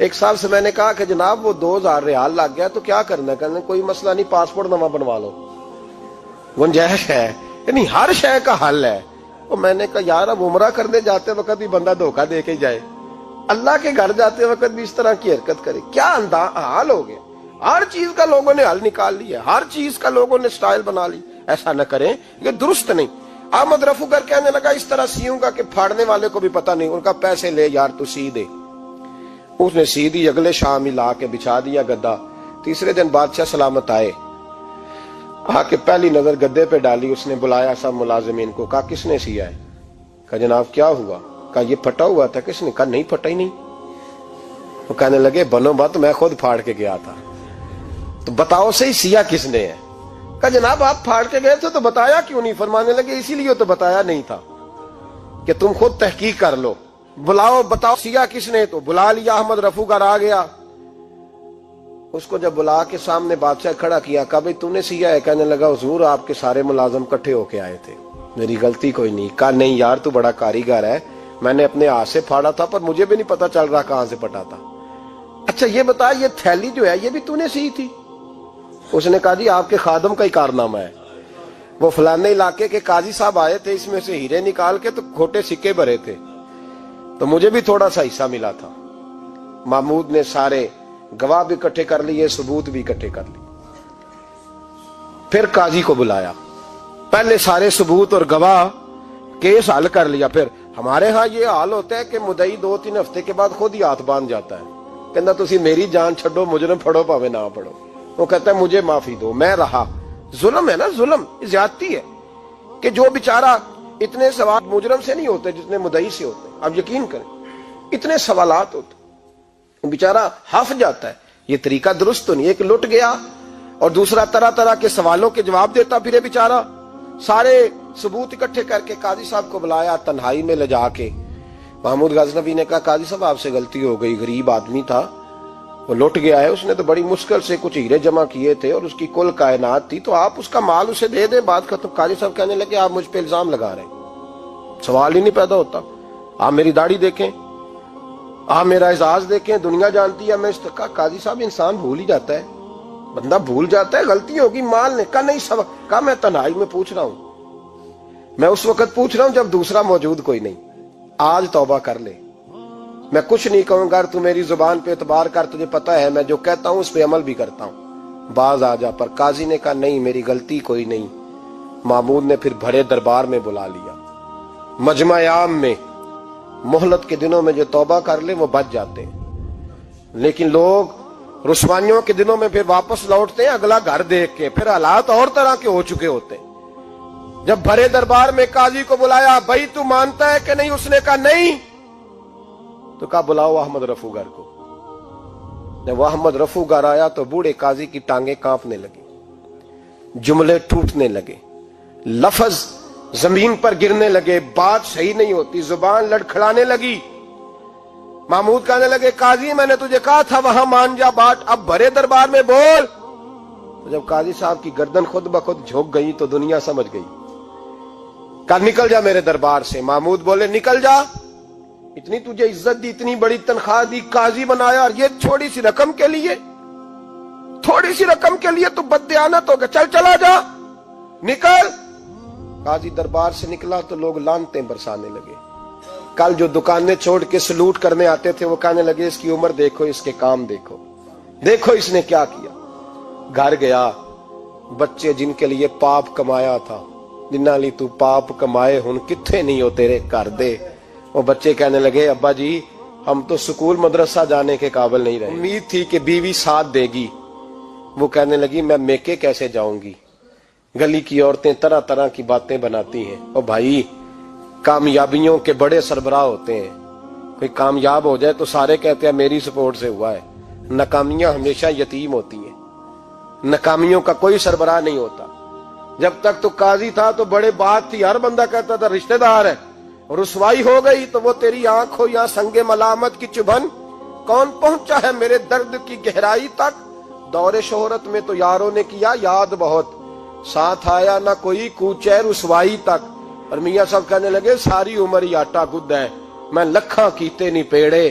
ایک صاحب سے میں نے کہا کہ جناب وہ 2000 ریال لگ گیا تو کیا کرنا ہے؟ کہنے کوئی مسئلہ نہیں، پاسپورٹ نواں بنوا لو، گنجائش ہے، یعنی ہر شے کا حل ہے۔ اور میں نے کہا یار اب عمرہ کرنے جاتے وقت بھی بندہ دھوکہ دے کے جائے، اللہ کے گھر جاتے وقت بھی اس طرح کی حرکت کرے، کیا حال ہو گیا؟ ہر چیز کا لوگوں نے حل نکال لیا، ہر چیز کا لوگوں نے سٹائل بنا لی۔ ایسا نہ کریں، یہ درست نہیں۔ احمد رفو گر کہنے لگا اس طرح سیوں گا کہ پھاڑنے والے کو بھی پتہ نہیں۔ ان کا پیسے لے یار تو سی دے۔ اس نے سی دی، اگلے شام ہی لا کے بچھا دیا گدا۔ تیسرے دن بادشاہ سلامت آئے، آ کے پہلی نظر گدے پہ ڈالی، اس نے بلایا سب ملازمین کو، کہا کس نے سیا ہے؟ کہا جناب کیا ہوا؟ کہا یہ پھٹا ہوا تھا۔ کس نے؟ کہا نہیں پھٹا ہی نہیں۔ وہ کہنے لگے بنو بات، میں خود پھاڑ کے گیا تھا، تو بتاؤ صحیح سیا کس نے ہے؟ کہا جناب آپ پھاڑ کے گئے تھے تو بتایا کیوں نہیں؟ فرمانے لگے اسی لیے تو بتایا نہیں تھا کہ تم خود تحقیق کر لو، بلاؤ بتاؤ سیا کس نے۔ تو بلا لیا، احمد رفو گر آ گیا۔ اس کو جب بلا کے سامنے بادشاہ کھڑا کیا، کہا بھئی تو نے سیا ہے؟ کہنے لگا حضور آپ کے سارے ملازم کٹھے ہو کے آئے تھے، میری غلطی کوئی نہیں۔ کہا نہیں یار تو بڑا کاریگر ہے، میں نے اپنے ہاتھ سے پھاڑا تھا پر مجھے بھی نہیں پتا چل رہا کہاں سے پھٹا تھا۔ اچھا یہ بتا یہ تھیلی جو ہے یہ بھی تو نے سی تھی؟ اس نے کہا جی آپ کے خادم کا ہی کارنامہ ہے، وہ فلانے علاقے کے قاضی صاحب آئے تھے، اس میں سے ہیرے نکال کے تو کھوٹے سکے بھرے تھے، تو مجھے بھی تھوڑا سا حصہ ملا تھا۔ محمود نے سارے گواہ بھی اکٹھے کر لیے، ثبوت بھی اکٹھے کر لیے۔ پھر قاضی کو بلایا، پہلے سارے ثبوت اور گواہ کیس حل کر لیا۔ پھر ہمارے ہاں یہ حال ہوتا ہے کہ مدعی 2-3 ہفتے کے بعد خود ہی ہاتھ باندھ جاتا ہے، کہنا تسی میری جان چھڈو، مجرم پھڑو پاوے نہ پڑھو۔ وہ کہتا ہے مجھے معافی دو، میں رہا۔ ظلم ہے نا، ظلم زیادتی ہے کہ جو بیچارہ اتنے سوال مجرم سے نہیں ہوتے جتنے مدعی سے ہوتے ہیں۔ آپ یقین کریں اتنے سوالات ہوتے، بیچارہ ہف جاتا ہے۔ یہ طریقہ درست تو نہیں، ایک لٹ گیا اور دوسرا طرح طرح کے سوالوں کے جواب دیتا پھرے بیچارہ۔ سارے ثبوت اکٹھے کر کے قاضی صاحب کو بلایا، تنہائی میں لے جا کے محمود غزنوی نے کہا قاضی صاحب آپ سے غلطی ہو گئی، غریب آدمی تھا، وہ لٹ گیا ہے، اس نے تو بڑی مشکل سے کچھ ہیرے جمع کیے تھے اور اس کی کل کائنات تھی، تو آپ اس کا مال اسے دے دیں، بات ختم۔ قاضی صاحب کہنے لگے آپ مجھ پہ الزام لگا رہے ہیں، سوال ہی نہیں پیدا ہوتا۔ آپ میری داڑھی دیکھیں، آپ میرا اعزاز دیکھیں، دنیا جانتی ہے میں اس کا۔ قاضی صاحب انسان بھول ہی جاتا ہے، بندہ بھول جاتا ہے، غلطی ہوگی، مال نے کہا نہیں سب کہا میں تنہائی میں پوچھ رہا ہوں، میں اس وقت پوچھ رہا ہوں جب دوسرا موجود کوئی نہیں، آج توبہ کر لے، میں کچھ نہیں کہوں گا، تو میری زبان پہ اعتبار کر، تجھے پتا ہے میں جو کہتا ہوں اس پہ عمل بھی کرتا ہوں، باز آ جا۔ پر قاضی نے کہا نہیں میری غلطی کوئی نہیں۔ محمود نے پھر بھرے دربار میں بلا لیا، مجمع عام میں۔ مہلت کے دنوں میں جو توبہ کر لے وہ بچ جاتے ہیں، لیکن لوگ رسوائیوں کے دنوں میں پھر واپس لوٹتے ہیں اگلا گھر دیکھ کے، پھر حالات اور طرح کے ہو چکے ہوتے ہیں۔ جب بھرے دربار میں قاضی کو بلایا، بھائی تو مانتا ہے کہ نہیں؟ اس نے کہا نہیں۔ تو کہا بلاؤ احمد رفو گر کو۔ جب احمد رفو گر آیا تو بوڑھے قاضی کی ٹانگیں کانپنے لگی، جملے ٹوٹنے لگے، لفظ زمین پر گرنے لگے، بات صحیح نہیں ہوتی، زبان لڑکھڑانے لگی۔ محمود کہنے لگے قاضی میں نے تجھے کہا تھا وہاں مان جا بات، اب بھرے دربار میں بول۔ تو جب قاضی صاحب کی گردن خود بخود جھک گئی تو دنیا سمجھ گئی، کہا نکل جا میرے دربار سے۔ محمود بولے نکل جا، اتنی تجھے عزت دی، اتنی بڑی تنخواہ دی، قاضی بنایا، اور یہ تھوڑی سی رقم کے لیے، تھوڑی سی رقم کے لیے تو بددیانت ہو گیا، چل چلا جا، نکل۔ قاضی دربار سے نکلا تو لوگ لعنتیں برسانے لگے۔ کل جو دکانیں چھوڑ کے سلوٹ کرنے آتے تھے وہ کہنے لگے اس کی عمر دیکھو، اس کے کام دیکھو، دیکھو اس نے کیا کیا۔ گھر گیا، بچے جن کے لیے پاپ کمایا تھا، جنہاں لی تو پاپ کمائے ہن کتھے نہیں ہو تیرے کر دے، وہ بچے کہنے لگے ابا جی ہم تو سکول مدرسہ جانے کے قابل نہیں رہے، امید تھی کہ بیوی ساتھ دے گی۔ وہ کہنے لگی میں میکے کیسے جاؤں گی، گلی کی عورتیں طرح طرح کی باتیں بناتی ہیں۔ اور بھائی کامیابیوں کے بڑے سربراہ ہوتے ہیں، کوئی کامیاب ہو جائے تو سارے کہتے ہیں میری سپورٹ سے ہوا ہے، ناکامیاں ہمیشہ یتیم ہوتی ہیں، ناکامیوں کا کوئی سربراہ نہیں ہوتا۔ جب تک تو قاضی تھا تو بڑے بات تھی، ہر بندہ کہتا تھا رشتہ دار ہے، رسوائی ہو گئی تو وہ تیری آنکھ ہو یا سنگ ملامت کی چبھن، کون پہنچا ہے میرے درد کی گہرائی تک، دور شہرت میں تو یاروں نے کیا یاد بہت، ساتھ آیا نہ کوئی کوچے رسوائی تک۔ اور میاں صاحب کہنے لگے ساری عمر ہی آٹا گد ہے، میں لکھاں کیتے نہیں پیڑے،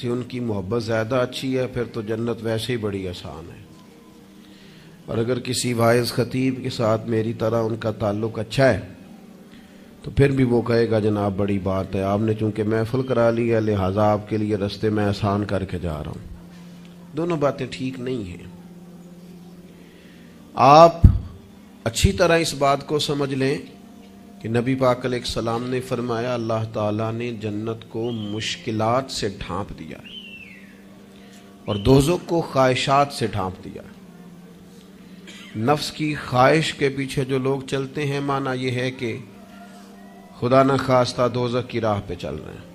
سے ان کی محبت زیادہ اچھی ہے پھر تو جنت ویسے ہی بڑی آسان ہے، اور اگر کسی واعظ خطیب کے ساتھ میری طرح ان کا تعلق اچھا ہے تو پھر بھی وہ کہے گا جناب بڑی بات ہے، آپ نے چونکہ محفل کرا لی ہے لہٰذا آپ کے لیے رستے میں آسان کر کے جا رہا ہوں۔ دونوں باتیں ٹھیک نہیں ہیں۔ آپ اچھی طرح اس بات کو سمجھ لیں کہ نبی پاک علیہ السلام نے فرمایا اللہ تعالیٰ نے جنت کو مشکلات سے ڈھانپ دیا ہے اور دوزخ کو خواہشات سے ڈھانپ دیا ہے۔ نفس کی خواہش کے پیچھے جو لوگ چلتے ہیں معنی یہ ہے کہ خدا نہ خواستہ دوزخ کی راہ پہ چل رہے ہیں۔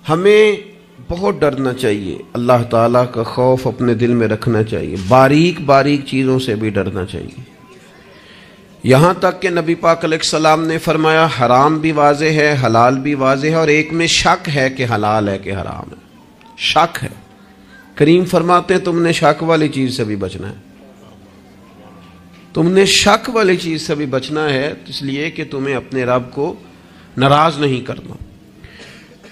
ہمیں بہت ڈرنا چاہیے، اللہ تعالیٰ کا خوف اپنے دل میں رکھنا چاہیے، باریک باریک چیزوں سے بھی ڈرنا چاہیے، یہاں تک کہ نبی پاک علیہ السلام نے فرمایا حرام بھی واضح ہے حلال بھی واضح ہے اور ایک میں شک ہے کہ حلال ہے کہ حرام ہے، شک ہے۔ کریم فرماتے ہیں تم نے شک والی چیز سے بھی بچنا ہے، تم نے شک والی چیز سے بھی بچنا ہے، اس لیے کہ تمہیں اپنے رب کو ناراض نہیں کرنا۔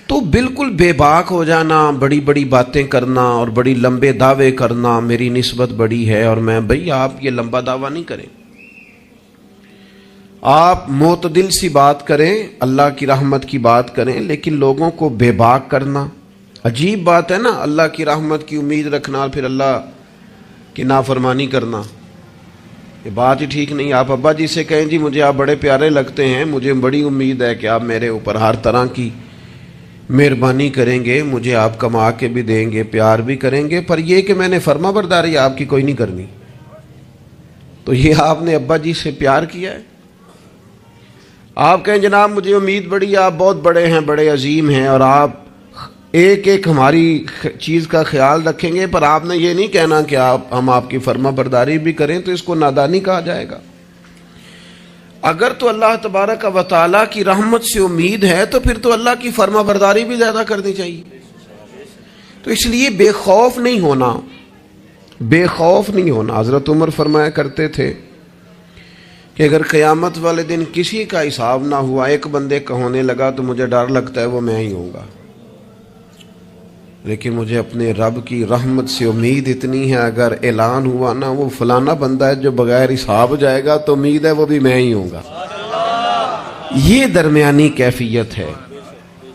تو بالکل بے باک ہو جانا، بڑی بڑی باتیں کرنا اور بڑی لمبے دعوے کرنا میری نسبت بڑی ہے اور میں، بھئی آپ یہ لمبا دعویٰ نہیں کریں، آپ معتدل سی بات کریں، اللہ کی رحمت کی بات کریں، لیکن لوگوں کو بے باک کرنا عجیب بات ہے نا، اللہ کی رحمت کی امید رکھنا اور پھر اللہ کی نافرمانی کرنا، یہ بات ہی ٹھیک نہیں۔ آپ ابا جی سے کہیں جی مجھے آپ بڑے پیارے لگتے ہیں، مجھے بڑی امید ہے کہ آپ میرے اوپر ہر طرح کی مہربانی کریں گے، مجھے آپ کما کے بھی دیں گے، پیار بھی کریں گے، پر یہ کہ میں نے فرما برداری آپ کی کوئی نہیں کرنی، تو یہ آپ نے ابا جی سے پیار کیا ہے؟ آپ کہیں جناب مجھے امید بڑی، آپ بہت بڑے ہیں، بڑے عظیم ہیں اور آپ ایک ایک ہماری چیز کا خیال رکھیں گے، پر آپ نے یہ نہیں کہنا کہ ہم آپ کی فرما برداری بھی کریں، تو اس کو نادانی کہا جائے گا۔ اگر تو اللہ تبارک و تعالیٰ کی رحمت سے امید ہے تو پھر تو اللہ کی فرما برداری بھی زیادہ کرنی چاہیے۔ تو اس لیے بے خوف نہیں ہونا، بے خوف نہیں ہونا۔ حضرت عمر فرمایا کرتے تھے کہ اگر قیامت والے دن کسی کا حساب نہ ہوا، ایک بندے کا ہونے لگا تو مجھے ڈر لگتا ہے وہ میں ہی ہوں گا، لیکن مجھے اپنے رب کی رحمت سے امید اتنی ہے اگر اعلان ہوا نا وہ فلانا بندہ ہے جو بغیر حساب جائے گا تو امید ہے وہ بھی میں ہی ہوں گا۔ یہ درمیانی کیفیت ہے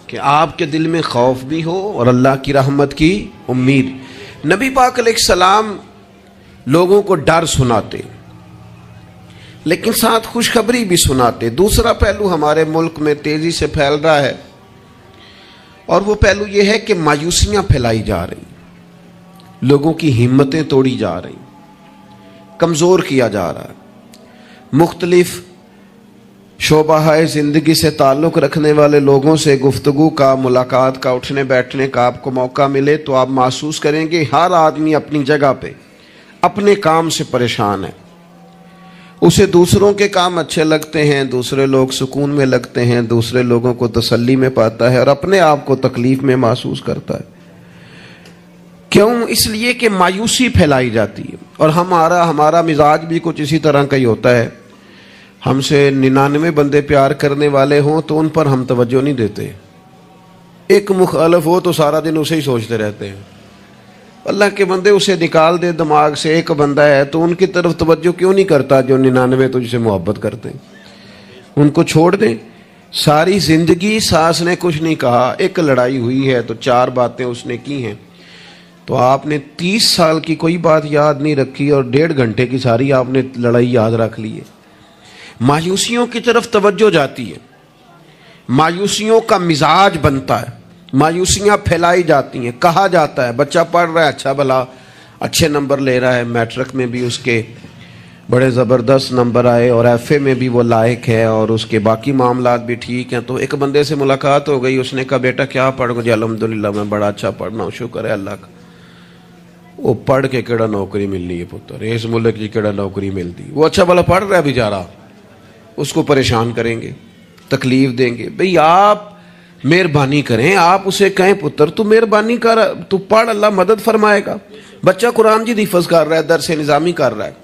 کہ آپ کے دل میں خوف بھی ہو اور اللہ کی رحمت کی امید۔ نبی پاک علیہ السلام لوگوں کو ڈر سناتے لیکن ساتھ خوشخبری بھی سناتے۔ دوسرا پہلو ہمارے ملک میں تیزی سے پھیل رہا ہے اور وہ پہلو یہ ہے کہ مایوسیاں پھیلائی جا رہی، لوگوں کی ہمتیں توڑی جا رہی، کمزور کیا جا رہا ہے۔ مختلف شعبہ زندگی سے تعلق رکھنے والے لوگوں سے گفتگو کا، ملاقات کا، اٹھنے بیٹھنے کا آپ کو موقع ملے تو آپ محسوس کریں گے ہر آدمی اپنی جگہ پہ اپنے کام سے پریشان ہے، اسے دوسروں کے کام اچھے لگتے ہیں، دوسرے لوگ سکون میں لگتے ہیں، دوسرے لوگوں کو تسلی میں پاتا ہے اور اپنے آپ کو تکلیف میں محسوس کرتا ہے۔ کیوں؟ اس لیے کہ مایوسی پھیلائی جاتی ہے اور ہمارا مزاج بھی کچھ اسی طرح کا ہی ہوتا ہے۔ ہم سے 99 بندے پیار کرنے والے ہوں تو ان پر ہم توجہ نہیں دیتے، ایک مخالف ہو تو سارا دن اسے ہی سوچتے رہتے ہیں۔ اللہ کے بندے اسے نکال دے دماغ سے، ایک بندہ ہے تو ان کی طرف توجہ کیوں نہیں کرتا جو 99 تجھ سے محبت کرتے ہیں، ان کو چھوڑ دیں۔ ساری زندگی ساس نے کچھ نہیں کہا، ایک لڑائی ہوئی ہے تو 4 باتیں اس نے کی ہیں، تو آپ نے 30 سال کی کوئی بات یاد نہیں رکھی اور 1.5 گھنٹے کی ساری آپ نے لڑائی یاد رکھ لی ہے۔ مایوسیوں کی طرف توجہ جاتی ہے، مایوسیوں کا مزاج بنتا ہے، مایوسیاں پھیلائی جاتی ہیں۔ کہا جاتا ہے بچہ پڑھ رہا ہے، اچھا بھلا اچھے نمبر لے رہا ہے، میٹرک میں بھی اس کے بڑے زبردست نمبر آئے اور ایف اے میں بھی وہ لائق ہے اور اس کے باقی معاملات بھی ٹھیک ہیں، تو ایک بندے سے ملاقات ہو گئی، اس نے کہا بیٹا کیا پڑھ گئے؟ الحمدللہ میں بڑا اچھا پڑھنا ہوں، شکر ہے اللہ کا۔ وہ پڑھ کے کیڑا نوکری مل رہی ہے پتر، اس ملک کی کیڑا نوکری ملتی، وہ اچھا بھلا پڑھ رہا ہے بیچارہ، اس کو پریشان کریں گے، تکلیف دیں گے۔ بھئی آپ مہربانی کریں، آپ اسے کہیں پتر تو مہربانی کر، تو پڑھ، اللہ مدد فرمائے گا۔ بچہ قرآن جی حفظ کر رہا ہے، درس نظامی کر رہا ہے،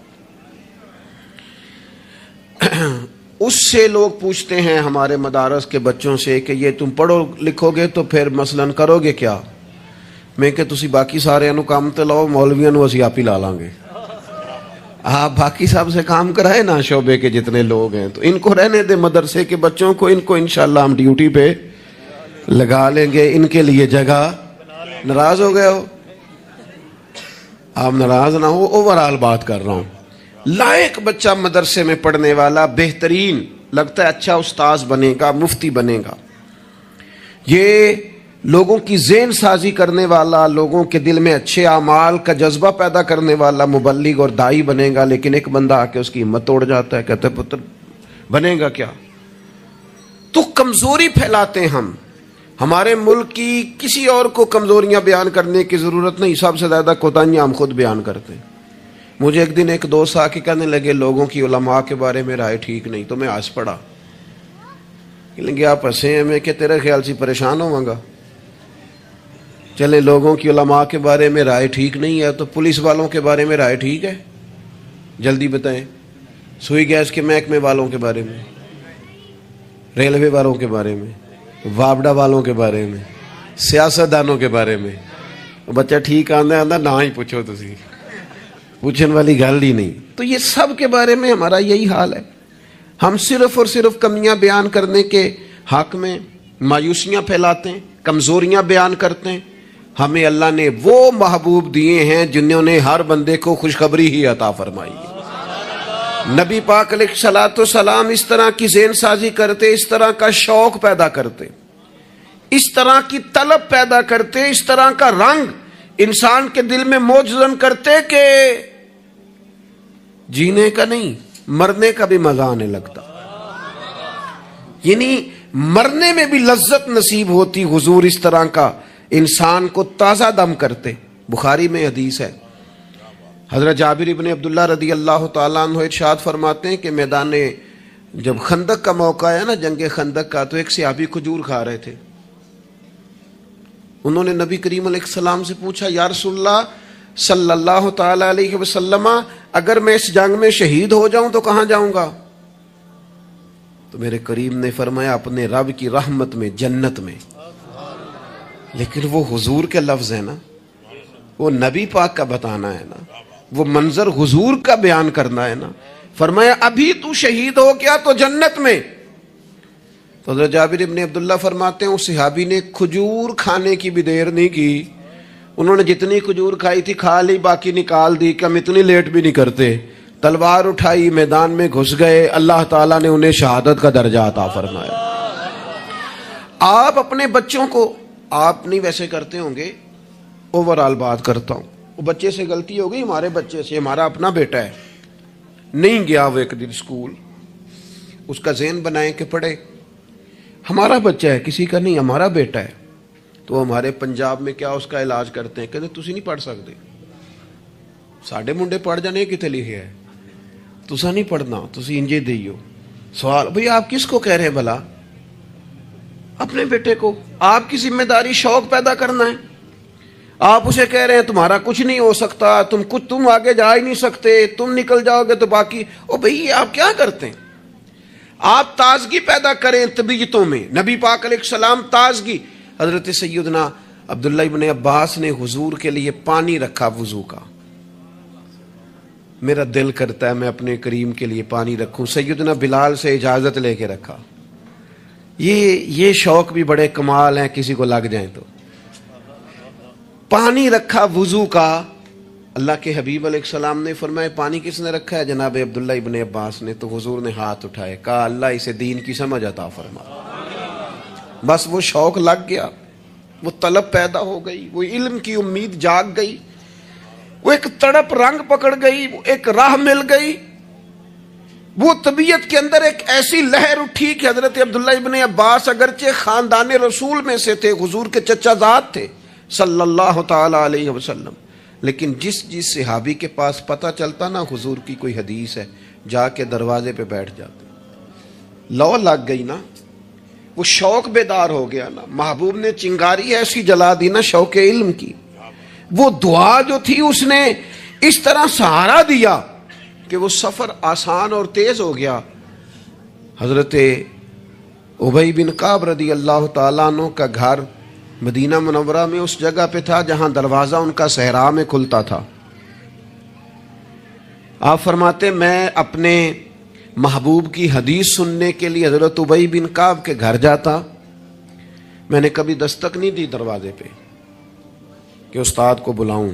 اس سے لوگ پوچھتے ہیں ہمارے مدارس کے بچوں سے کہ یہ تم پڑھو لکھو گے تو پھر مثلاً کرو گے کیا؟ میں کہ تسی باقی سارے کام تے لاؤ, مولویاں نو اسی آپ ہی لا لیں گے. آپ باقی سب سے کام کرائے نا, شعبے کے جتنے لوگ ہیں, تو ان کو رہنے دے مدرسے کے بچوں کو, ان کو انشاءاللہ ہم ڈیوٹی پہ لگا لیں گے, ان کے لیے جگہ. ناراض ہو گئے ہو؟ آپ ناراض نہ ہو, اوورال بات کر رہا ہوں. لائق بچہ مدرسے میں پڑھنے والا, بہترین لگتا ہے, اچھا استاذ بنے گا, مفتی بنے گا, یہ لوگوں کی ذہن سازی کرنے والا, لوگوں کے دل میں اچھے اعمال کا جذبہ پیدا کرنے والا مبلغ اور داعی بنے گا. لیکن ایک بندہ آ کے اس کی ہمت توڑ جاتا ہے, کہتا ہے پتر بنے گا کیا. تو کمزوری پھیلاتے ہم. ہمارے ملک کی کسی اور کو کمزوریاں بیان کرنے کی ضرورت نہیں, سب سے زیادہ کوتاہیاں ہم خود بیان کرتے ہیں. مجھے ایک دن ایک دوست آ کے کہنے لگے لوگوں کی علماء کے بارے میں رائے ٹھیک نہیں, تو میں ہنس پڑا. کہ آپ ہنسے ہیں, میں کہ تیرے خیال سے پریشان ہوں گا. چلے لوگوں کی علماء کے بارے میں رائے ٹھیک نہیں ہے, تو پولیس والوں کے بارے میں رائے ٹھیک ہے؟ جلدی بتائیں. سوئی گیس کے محکمے والوں کے بارے میں, ریلوے والوں کے بارے میں, وابڈا والوں کے بارے میں, سیاستدانوں کے بارے میں. بچہ ٹھیک آندا نہ ہی پوچھو, تسی پوچھنے والی گل ہی نہیں. تو یہ سب کے بارے میں ہمارا یہی حال ہے. ہم صرف اور صرف کمیاں بیان کرنے کے حق میں مایوسیاں پھیلاتے ہیں, کمزوریاں بیان کرتے ہیں. ہمیں اللہ نے وہ محبوب دیے ہیں جنہوں نے ہر بندے کو خوشخبری ہی عطا فرمائی. نبی پاک علیہ الصلوۃ والسلام اس طرح کی ذہن سازی کرتے, اس طرح کا شوق پیدا کرتے, اس طرح کی طلب پیدا کرتے, اس طرح کا رنگ انسان کے دل میں موجزن کرتے کہ جینے کا نہیں مرنے کا بھی مزہ آنے لگتا. یعنی مرنے میں بھی لذت نصیب ہوتی. حضور اس طرح کا انسان کو تازہ دم کرتے. بخاری میں حدیث ہے, حضرت جابر ابن عبداللہ رضی اللہ تعالیٰ عنہ ارشاد فرماتے ہیں کہ میدان جب خندق کا موقع ہے نا, جنگ خندق کا, تو ایک صحابی کھجور کھا رہے تھے. انہوں نے نبی کریم علیہ السلام سے پوچھا, یا رسول اللہ صلی اللہ تعالیٰ علیہ وسلم, اگر میں اس جنگ میں شہید ہو جاؤں تو کہاں جاؤں گا؟ تو میرے کریم نے فرمایا اپنے رب کی رحمت میں, جنت میں. لیکن وہ حضور کے لفظ ہے نا, وہ نبی پاک کا بتانا ہے نا, وہ منظر حضور کا بیان کرنا ہے نا. فرمایا ابھی تو شہید ہو گیا تو جنت میں. تو حضرت جابر ابن عبداللہ فرماتے ہیں اس صحابی نے کھجور کھانے کی بھی دیر نہیں کی, انہوں نے جتنی کھجور کھائی تھی کھا لی, باقی نکال دی کہ ہم اتنی لیٹ بھی نہیں کرتے. تلوار اٹھائی, میدان میں گھس گئے, اللہ تعالیٰ نے انہیں شہادت کا درجہ عطا فرمایا. آپ اپنے بچوں کو, آپ نہیں ویسے کرتے ہوں گے, اوورال بات کرتا ہوں, وہ بچے سے غلطی ہو گئی, ہمارے بچے سے, ہمارا اپنا بیٹا ہے, نہیں گیا وہ ایک دن اسکول, اس کا ذہن بنائیں کہ پڑھے. ہمارا بچہ ہے, کسی کا نہیں, ہمارا بیٹا ہے. تو ہمارے پنجاب میں کیا اس کا علاج کرتے ہیں, کہتے تسی نہیں پڑھ سکتے, ساڈے منڈے پڑھ جانے کتنے لکھے ہے, تسا نہیں پڑھنا, تسی انجے دیو. سوال, بھئی آپ کس کو کہہ رہے ہیں بھلا؟ اپنے بیٹے کو. آپ کی ذمہ داری شوق پیدا کرنا ہے. آپ اسے کہہ رہے ہیں تمہارا کچھ نہیں ہو سکتا, تم آگے جا ہی نہیں سکتے, تم نکل جاؤ گے تو باقی. او بھئی آپ کیا کرتے ہیں؟ آپ تازگی پیدا کریں طبیعتوں میں. نبی پاک علیہ السلام تازگی. حضرت سیدنا عبداللہ ابن عباس نے حضور کے لیے پانی رکھا وضو کا. میرا دل کرتا ہے میں اپنے کریم کے لیے پانی رکھوں. سیدنا بلال سے اجازت لے کے رکھا. یہ شوق بھی بڑے کمال ہیں, کسی کو لگ جائیں تو. پانی رکھا وضو کا. اللہ کے حبیب علیہ السلام نے فرمایا پانی کس نے رکھا ہے؟ جناب عبداللہ ابن عباس نے. تو حضور نے ہاتھ اٹھائے, کہا اللہ اسے دین کی سمجھ عطا فرما. بس وہ شوق لگ گیا, وہ طلب پیدا ہو گئی, وہ علم کی امید جاگ گئی, وہ ایک تڑپ رنگ پکڑ گئی, وہ ایک راہ مل گئی. وہ طبیعت کے اندر ایک ایسی لہر اٹھی کہ حضرت عبداللہ ابن عباس اگرچہ خاندان رسول میں سے تھے, حضور کے چچا زاد تھے صلی اللہ تعالی علیہ وسلم, لیکن جس صحابی کے پاس پتہ چلتا نا حضور کی کوئی حدیث ہے, جا کے دروازے پہ بیٹھ جاتے. لو لگ گئی نا, وہ شوق بیدار ہو گیا نا. محبوب نے چنگاری ایسی جلا دی نا شوق علم کی. وہ دعا جو تھی اس نے اس طرح سہارا دیا کہ وہ سفر آسان اور تیز ہو گیا. حضرت ابی بن کعب رضی اللہ تعالیٰ عنہ کا گھر مدینہ منورہ میں اس جگہ پہ تھا جہاں دروازہ ان کا صحرا میں کھلتا تھا. آپ فرماتے میں اپنے محبوب کی حدیث سننے کے لیے حضرت ابی بن کعب کے گھر جاتا. میں نے کبھی دستک نہیں دی دروازے پہ کہ استاد کو بلاؤں.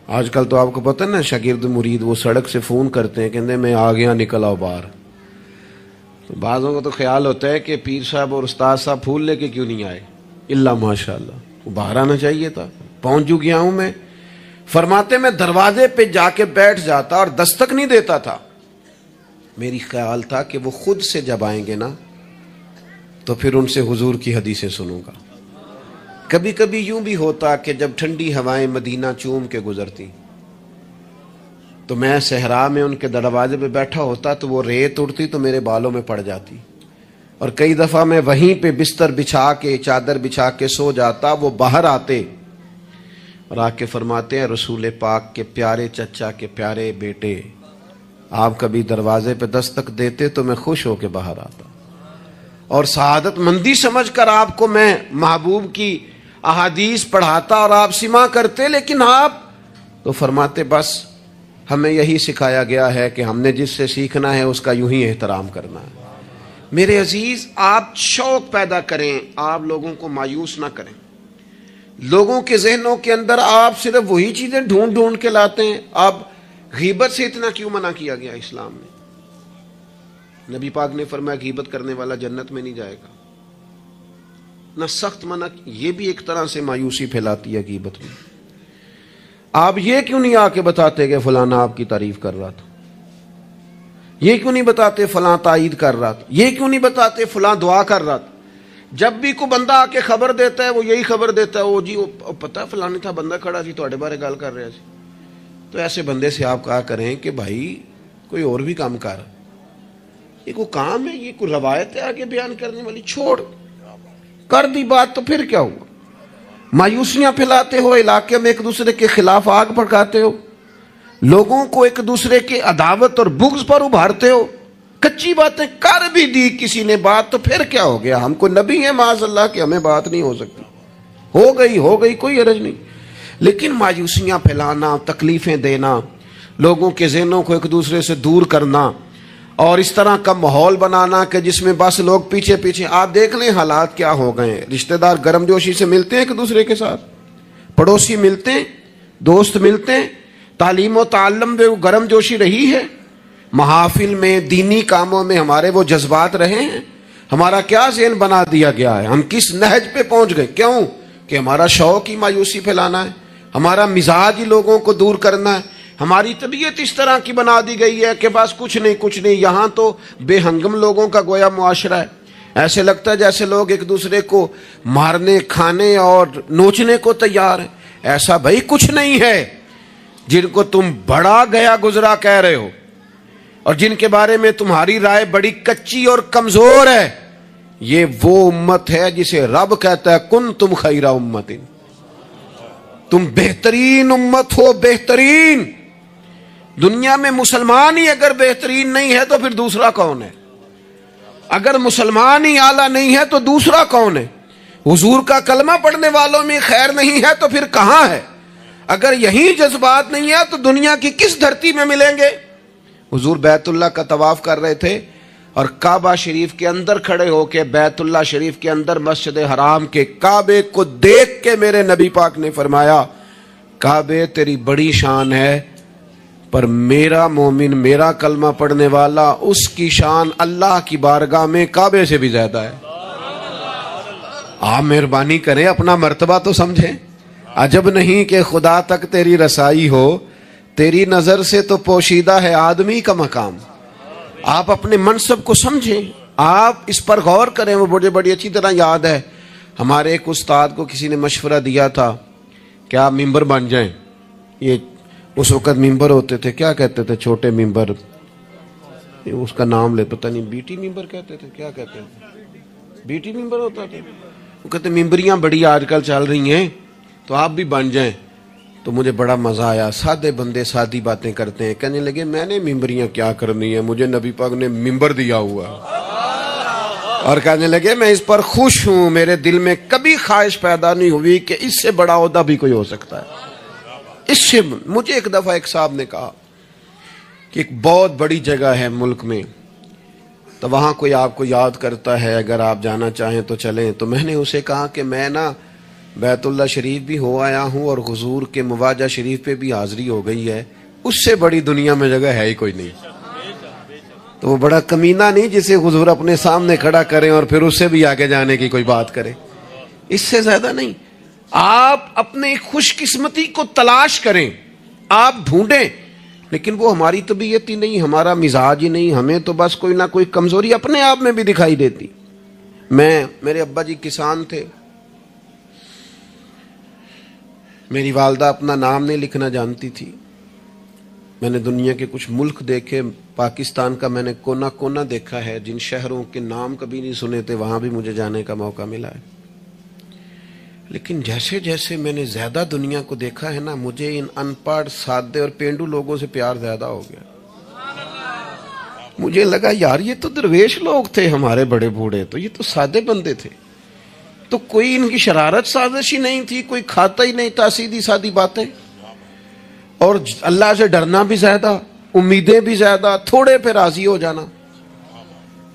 آج کل تو آپ کو پتہ نا شاگرد مرید وہ سڑک سے فون کرتے ہیں کہتے ہیں میں آ گیا نکل آؤ باہر. بعضوں کو تو خیال ہوتا ہے کہ پیر صاحب اور استاد صاحب پھول لے کے کیوں نہیں آئے. اللہ ماشاء اللہ باہر آنا چاہیے تھا. پہنچ جو گیا ہوں میں. فرماتے میں دروازے پہ جا کے بیٹھ جاتا اور دستک نہیں دیتا تھا. میری خیال تھا کہ وہ خود سے جب آئیں گے نا تو پھر ان سے حضور کی حدیثیں سنوں گا. کبھی کبھی یوں بھی ہوتا کہ جب ٹھنڈی ہوائیں مدینہ چوم کے گزرتی تو میں صحرا میں ان کے دروازے پہ بیٹھا ہوتا تو وہ ریت اڑتی تو میرے بالوں میں پڑ جاتی. اور کئی دفعہ میں وہیں پہ بستر بچھا کے چادر بچھا کے سو جاتا. وہ باہر آتے اور آ کے فرماتے ہیں رسول پاک کے پیارے چچا کے پیارے بیٹے آپ کبھی دروازے پہ دستک دیتے تو میں خوش ہو کے باہر آتا اور سعادت مندی سمجھ کر آپ کو میں محبوب کی احادیث پڑھاتا اور آپ سماع کرتے. لیکن آپ تو فرماتے بس ہمیں یہی سکھایا گیا ہے کہ ہم نے جس سے سیکھنا ہے اس کا یوں ہی احترام کرنا ہے. میرے عزیز آپ شوق پیدا کریں, آپ لوگوں کو مایوس نہ کریں. لوگوں کے ذہنوں کے اندر آپ صرف وہی چیزیں ڈھونڈ ڈھونڈ کے لاتے ہیں. آپ غیبت سے اتنا کیوں منع کیا گیا اسلام میں؟ نبی پاک نے فرمایا غیبت کرنے والا جنت میں نہیں جائے گا. نہ سخت منع. یہ بھی ایک طرح سے مایوسی پھیلاتی ہے غیبت میں. آپ یہ کیوں نہیں آ کے بتاتے کہ فلانا آپ کی تعریف کر رہا تھا؟ یہ کیوں نہیں بتاتے فلاں تائید کر رہا تھا؟ یہ کیوں نہیں بتاتے فلاں دعا کر رہا تھا؟ جب بھی کوئی بندہ آ کے خبر دیتا ہے وہ یہی خبر دیتا ہے وہ جی وہ پتہ فلانے تھا بندہ کھڑا سی تواڈے بارے گل کر رہا سی. تو ایسے بندے سے آپ کہا کریں کہ بھائی کوئی اور بھی کام کر. یہ کوئی کام ہے, یہ کوئی روایت ہے آگے بیان کرنے والی؟ چھوڑ کر دی بات تو پھر کیا ہوا؟ مایوسیاں پھیلاتے ہو, علاقے میں ایک دوسرے کے خلاف آگ بھڑکاتے ہو, لوگوں کو ایک دوسرے کے عداوت اور بغض پر ابھارتے ہو. کچی باتیں کر بھی دی کسی نے بات تو پھر کیا ہو گیا؟ ہم کو نبی ہیں معاذ اللہ کہ ہمیں بات نہیں ہو سکتی. ہو گئی کوئی حرج نہیں. لیکن مایوسیاں پھیلانا, تکلیفیں دینا, لوگوں کے ذہنوں کو ایک دوسرے سے دور کرنا اور اس طرح کا ماحول بنانا کہ جس میں بس لوگ پیچھے پیچھے. آپ دیکھ لیں حالات کیا ہو گئے ہیں. رشتہ دار گرم جوشی سے ملتے ہیں ایک دوسرے کے ساتھ, پڑوسی ملتے ہیں, دوست ملتے ہیں, تعلیم و تعلم میں وہ گرم جوشی رہی ہے, محافل میں دینی کاموں میں ہمارے وہ جذبات رہے ہیں. ہمارا کیا ذہن بنا دیا گیا ہے؟ ہم کس نہج پہ پہنچ گئے؟ کیوں کہ ہمارا شوق ہی مایوسی پھیلانا ہے, ہمارا مزاج ہی لوگوں کو دور کرنا ہے, ہماری طبیعت اس طرح کی بنا دی گئی ہے کہ بس کچھ نہیں. یہاں تو بے ہنگم لوگوں کا گویا معاشرہ ہے. ایسے لگتا ہے جیسے لوگ ایک دوسرے کو مارنے, کھانے اور نوچنے کو تیار ہیں. ایسا بھائی کچھ نہیں ہے. جن کو تم بڑا گیا گزرا کہہ رہے ہو اور جن کے بارے میں تمہاری رائے بڑی کچی اور کمزور ہے, یہ وہ امت ہے جسے رب کہتا ہے کن تم خیر امت, تم بہترین امت ہو. بہترین دنیا میں مسلمان ہی اگر بہترین نہیں ہے تو پھر دوسرا کون ہے؟ اگر مسلمان ہی اعلیٰ نہیں ہے تو دوسرا کون ہے؟ حضور کا کلمہ پڑھنے والوں میں خیر نہیں ہے تو پھر کہاں ہے؟ اگر یہی جذبات نہیں ہے تو دنیا کی کس دھرتی میں ملیں گے؟ حضور بیت اللہ کا طواف کر رہے تھے اور کعبہ شریف کے اندر کھڑے ہو کے بیت اللہ شریف کے اندر مسجد حرام کے کعبے کو دیکھ کے میرے نبی پاک نے فرمایا کعبے تیری بڑی شان ہے پر میرا مومن, میرا کلمہ پڑھنے والا, اس کی شان اللہ کی بارگاہ میں کعبے سے بھی زیادہ ہے. آپ مہربانی کریں اپنا مرتبہ تو سمجھیں. عجب نہیں کہ خدا تک تیری رسائی ہو, تیری نظر سے تو پوشیدہ ہے آدمی کا مقام. آپ اپنے منصب کو سمجھیں, آپ اس پر غور کریں. وہ بڑی اچھی طرح یاد ہے ہمارے ایک استاد کو کسی نے مشورہ دیا تھا کہ آپ ممبر بن جائیں. یہ اس وقت ممبر ہوتے تھے, کیا کہتے تھے, چھوٹے ممبر, اس کا نام لے پتہ نہیں, بی ٹی ممبر کہتے تھے, کیا کہتے ہیں, بی ٹی ممبر ہوتا تھا. وہ کہتے ممبریاں بڑی آج کل چل رہی ہیں تو آپ بھی بن جائیں. تو مجھے بڑا مزہ آیا. سادے بندے سادی باتیں کرتے ہیں. کہنے لگے میں نے ممبریاں کیا کرنی ہے, مجھے نبی پاک نے ممبر دیا ہوا. اور کہنے لگے میں اس پر خوش ہوں، میرے دل میں کبھی خواہش پیدا نہیں ہوئی کہ اس سے بڑا عہدہ بھی کوئی ہو سکتا ہے اس سے۔ مجھے ایک دفعہ ایک صاحب نے کہا کہ ایک بہت بڑی جگہ ہے ملک میں، تو وہاں کوئی آپ کو یاد کرتا ہے، اگر آپ جانا چاہیں تو چلیں۔ تو میں نے اسے کہا کہ میں نا بیت اللہ شریف بھی ہو آیا ہوں اور حضور کے مواجہ شریف پہ بھی حاضری ہو گئی ہے، اس سے بڑی دنیا میں جگہ ہے ہی کوئی نہیں۔ تو وہ بڑا کمینہ نہیں جسے حضور اپنے سامنے کھڑا کریں اور پھر اس سے بھی آگے جانے کی کوئی بات کرے، اس سے زیادہ نہیں۔ آپ اپنے خوش قسمتی کو تلاش کریں، آپ ڈھونڈیں، لیکن وہ ہماری طبیعت ہی نہیں، ہمارا مزاج ہی نہیں، ہمیں تو بس کوئی نہ کوئی کمزوری اپنے آپ میں بھی دکھائی دیتی۔ میرے ابا جی کسان تھے، میری والدہ اپنا نام نہیں لکھنا جانتی تھی۔ میں نے دنیا کے کچھ ملک دیکھے، پاکستان کا میں نے کونا کونا دیکھا ہے، جن شہروں کے نام کبھی نہیں سنے تھے وہاں بھی مجھے جانے کا موقع ملا ہے۔ لیکن جیسے جیسے میں نے زیادہ دنیا کو دیکھا ہے نا، مجھے ان ان پڑھ سادے اور پینڈو لوگوں سے پیار زیادہ ہو گیا۔ مجھے لگا یار یہ تو درویش لوگ تھے ہمارے بڑے بوڑھے، تو یہ تو سادے بندے تھے، تو کوئی ان کی شرارت سازش ہی نہیں تھی، کوئی کھاتا ہی نہیں تھا، سیدھی سادی باتیں، اور اللہ سے ڈرنا بھی زیادہ، امیدیں بھی زیادہ، تھوڑے پہ راضی ہو جانا۔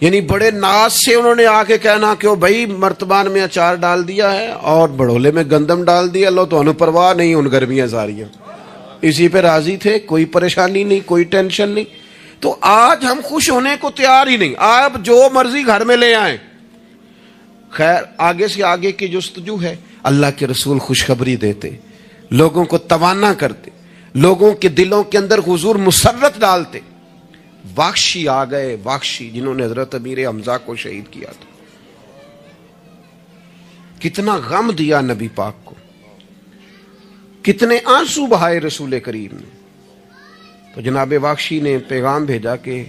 یعنی بڑے ناز سے انہوں نے آ کے کہنا کہ بھائی مرتبان میں اچار ڈال دیا ہے اور بڑولے میں گندم ڈال دیا، لو تو انہوں پرواہ نہیں، ان گرمیاں ساریاں اسی پہ راضی تھے، کوئی پریشانی نہیں، کوئی ٹینشن نہیں۔ تو آج ہم خوش ہونے کو تیار ہی نہیں، آپ جو مرضی گھر میں لے آئیں۔ خیر آگے سے آگے کی جستجو ہے، اللہ کے رسول خوشخبری دیتے، لوگوں کو توانا کرتے، لوگوں کے دلوں کے اندر حضور مسرت ڈالتے۔ واخشی آ گئے، واخشی جنہوں نے حضرت امیر حمزہ کو شہید کیا تھا، کتنا غم دیا نبی پاک کو، کتنے آنسو بہائے رسول کریم نے۔ تو جناب واخشی نے پیغام بھیجا کہ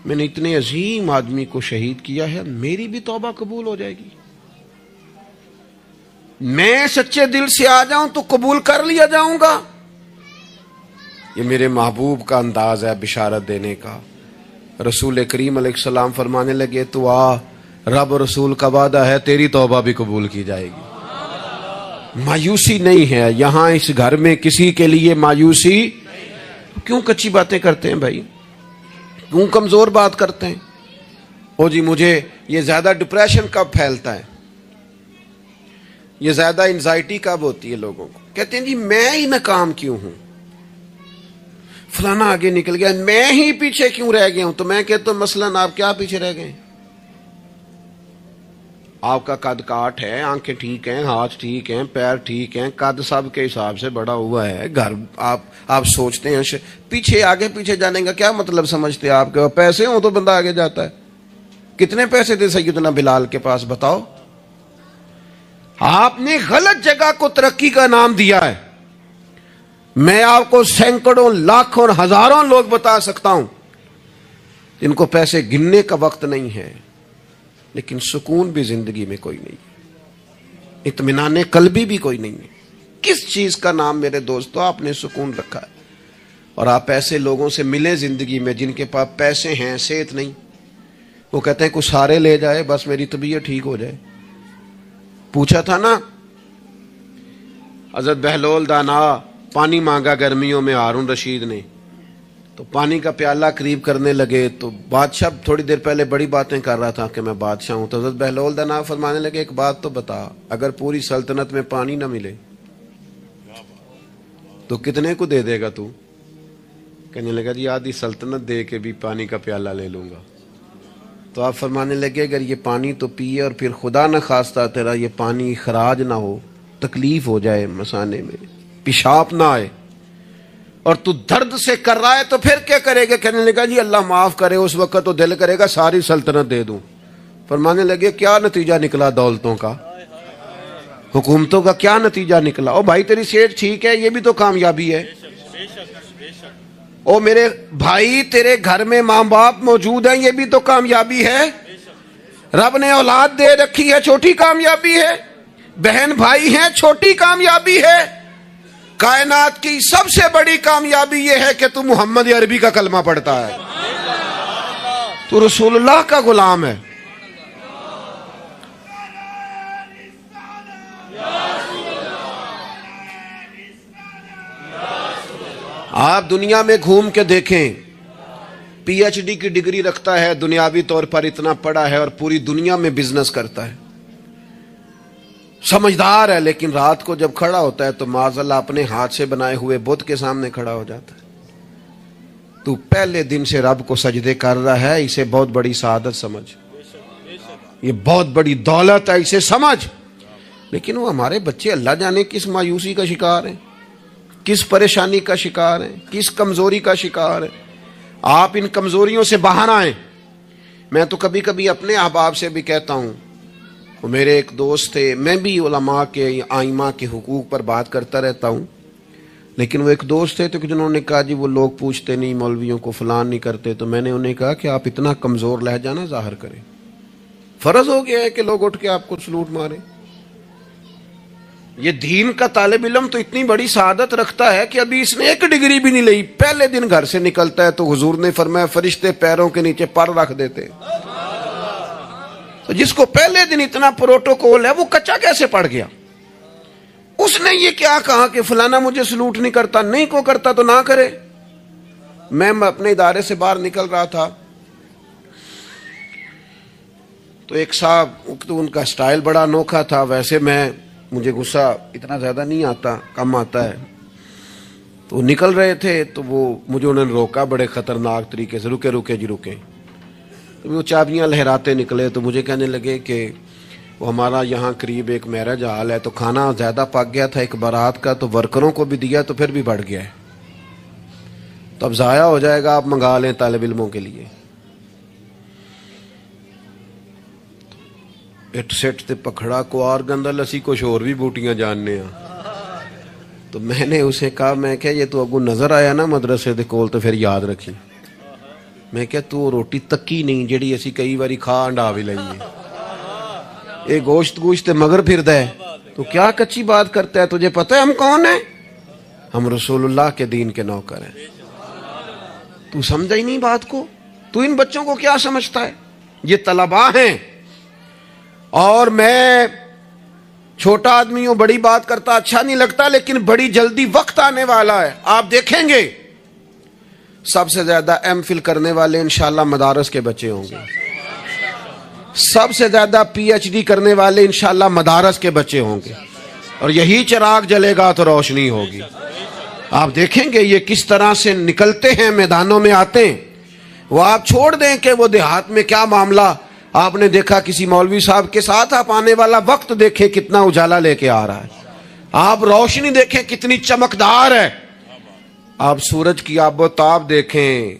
میں نے اتنے عظیم آدمی کو شہید کیا ہے، میری بھی توبہ قبول ہو جائے گی، میں سچے دل سے آ جاؤں تو قبول کر لیا جاؤں گا۔ یہ میرے محبوب کا انداز ہے بشارت دینے کا۔ رسول کریم علیہ السلام فرمانے لگے تو آ، رب رسول کا وعدہ ہے تیری توبہ بھی قبول کی جائے گی۔ مایوسی نہیں ہے یہاں اس گھر میں، کسی کے لیے مایوسی۔ کیوں کچی باتیں کرتے ہیں بھائی، کیوں کمزور بات کرتے ہیں؟ او جی مجھے یہ زیادہ ڈپریشن کب پھیلتا ہے، یہ زیادہ انزائٹی کب ہوتی ہے لوگوں کو؟ کہتے ہیں جی میں ہی ناکام کیوں ہوں، فلانا آگے نکل گیا، میں ہی پیچھے کیوں رہ گیا ہوں؟ تو میں کہتا ہوں مثلاً آپ کیا پیچھے رہ گئے؟ آپ کا قد کاٹ ہے، آنکھیں ٹھیک ہیں، ہاتھ ٹھیک ہیں، پیر ٹھیک ہیں، قد سب کے حساب سے بڑا ہوا ہے، گھر آپ سوچتے ہیں پیچھے آگے پیچھے جانے کا کیا مطلب سمجھتے ہیں آپ کے؟ پیسے ہوں تو بندہ آگے جاتا ہے۔ کتنے پیسے تھے سیدنا بلال کے پاس بتاؤ؟ آپ نے غلط جگہ کو ترقی کا نام دیا ہے۔ میں آپ کو سینکڑوں لاکھوں اور ہزاروں لوگ بتا سکتا ہوں جن کو پیسے گننے کا وقت نہیں ہے، لیکن سکون بھی زندگی میں کوئی نہیں ہے، اطمینان قلبی بھی کوئی نہیں ہے۔ کس چیز کا نام میرے دوستو آپ نے سکون رکھا ہے؟ اور آپ ایسے لوگوں سے ملیں زندگی میں جن کے پاس پیسے ہیں، صحت نہیں، وہ کہتے ہیں کچھ سارے لے جائے بس میری طبیعت ٹھیک ہو جائے۔ پوچھا تھا نا حضرت بہلول دانا، پانی مانگا گرمیوں میں ہارون رشید نے، تو پانی کا پیالہ قریب کرنے لگے تو بادشاہ تھوڑی دیر پہلے بڑی باتیں کر رہا تھا کہ میں بادشاہ ہوں، تو حضرت بہلول دانا فرمانے لگے ایک بات تو بتا، اگر پوری سلطنت میں پانی نہ ملے تو کتنے کو دے دے گا تو؟ کہنے لگا جی آدھی سلطنت دے کے بھی پانی کا پیالہ لے لوں گا۔ تو آپ فرمانے لگے اگر یہ پانی تو پیے اور پھر خدا نہ خواستہ تیرا یہ پانی خراج نہ ہو، تکلیف ہو جائے مسانے میں، پیشاب نہ آئے، اور تو درد سے کر رہا ہے تو پھر کیا کرے گا؟ کہنے لگا جی اللہ معاف کرے، اس وقت تو دل کرے گا ساری سلطنت دے دوں۔ فرمانے لگے کیا نتیجہ نکلا دولتوں کا، حکومتوں کا کیا نتیجہ نکلا؟ او بھائی تیری صحت ٹھیک ہے، یہ بھی تو کامیابی ہے۔ او میرے بھائی تیرے گھر میں ماں باپ موجود ہیں، یہ بھی تو کامیابی ہے۔ رب نے اولاد دے رکھی ہے، چھوٹی کامیابی ہے۔ بہن بھائی ہیں، چھوٹی کامیابی ہے۔ کائنات کی سب سے بڑی کامیابی یہ ہے کہ تو محمد عربی کا کلمہ پڑھتا ہے۔ تو رسول اللہ کا غلام ہے. آپ دنیا میں گھوم کے دیکھیں, پی ایچ ڈی کی ڈگری رکھتا ہے, دنیاوی طور پر اتنا پڑھا ہے اور پوری دنیا میں بزنس کرتا ہے, سمجھدار ہے, لیکن رات کو جب کھڑا ہوتا ہے تو معاذ اللہ اپنے ہاتھ سے بنائے ہوئے بت کے سامنے کھڑا ہو جاتا ہے. تو پہلے دن سے رب کو سجدے کر رہا ہے, اسے بہت بڑی سعادت سمجھ, یہ بہت بڑی دولت ہے, اسے سمجھ. لیکن وہ ہمارے بچے اللہ جانے کس مایوسی کا شکار ہیں, کس پریشانی کا شکار ہیں, کس کمزوری کا شکار ہیں. آپ ان کمزوریوں سے باہر آئیں. میں تو کبھی کبھی اپنے احباب سے بھی کہتا ہوں, وہ میرے ایک دوست تھے, میں بھی علماء کے آئمہ کے حقوق پر بات کرتا رہتا ہوں, لیکن وہ ایک دوست تھے تو جنہوں نے کہا جی وہ لوگ پوچھتے نہیں مولویوں کو, فلان نہیں کرتے. تو میں نے انہیں کہا کہ آپ اتنا کمزور لہجہ نہ ظاہر کریں, فرض ہو گیا ہے کہ لوگ اٹھ کے آپ کو سلوٹ ماریں. یہ دین کا طالب علم تو اتنی بڑی سعادت رکھتا ہے کہ ابھی اس نے ایک ڈگری بھی نہیں لئی, پہلے دن گھر سے نکلتا ہے تو حضور نے فرمایا فرشتے پیروں کے نیچے پر رکھ دیتے. تو جس کو پہلے دن اتنا پروٹوکول ہے وہ کچا کیسے پڑ گیا؟ اس نے یہ کیا کہا کہ فلانا مجھے سلوٹ نہیں کرتا, نہیں کو کرتا تو نہ کرے. میں اپنے ادارے سے باہر نکل رہا تھا تو ایک صاحب, تو ان کا سٹائل بڑا انوکھا تھا, ویسے مجھے غصہ اتنا زیادہ نہیں آتا, کم آتا ہے. تو وہ نکل رہے تھے تو مجھے انہوں نے روکا بڑے خطرناک طریقے سے, رکے رکے جی رکے. تو وہ چابیاں لہراتے نکلے تو مجھے کہنے لگے کہ وہ ہمارا یہاں قریب ایک میرج ہال ہے, تو کھانا زیادہ پک گیا تھا ایک بارات کا, تو ورکروں کو بھی دیا تو پھر بھی بڑھ گیا ہے, تو اب ضائع ہو جائے گا, آپ منگا لیں طالب علموں کے لیے. اٹ سٹ تے پکھڑا کوار گندل اسی کچھ اور بھی بوٹیاں جاننے ہیں. تو میں نے اسے کہا, میں کہ یہ تو اگو نظر آیا نا مدرسے دے کول تو پھر یاد رکھی. میں کہ تو روٹی تکی نہیں جیڑی اسی کئی باری کھا انڈا بھی لئیے, یہ گوشت مگر پھر دے, تو کیا کچی بات کرتا ہے؟ تجھے پتہ ہے ہم کون ہیں؟ ہم رسول اللہ کے دین کے نوکر ہیں. تو سمجھا ہی نہیں بات کو. تو ان بچوں کو کیا سمجھتا ہے؟ یہ طلباء ہیں, اور میں چھوٹا آدمی ہوں, بڑی بات کرتا اچھا نہیں لگتا, لیکن بڑی جلدی وقت آنے والا ہے, آپ دیکھیں گے سب سے زیادہ ایم فل کرنے والے انشاءاللہ مدارس کے بچے ہوں گے, سب سے زیادہ پی ایچ ڈی کرنے والے انشاءاللہ مدارس کے بچے ہوں گے, اور یہی چراغ جلے گا تو روشنی ہوگی. آپ دیکھیں گے یہ کس طرح سے نکلتے ہیں, میدانوں میں آتے ہیں. وہ آپ چھوڑ دیں کہ وہ دیہات میں کیا معاملہ, آپ نے دیکھا کسی مولوی صاحب کے ساتھ, آپ آنے والا وقت دیکھیں کتنا اجالا لے کے آ رہا ہے, آپ روشنی دیکھیں کتنی چمکدار ہے, آپ سورج کی آب و تاب دیکھیں,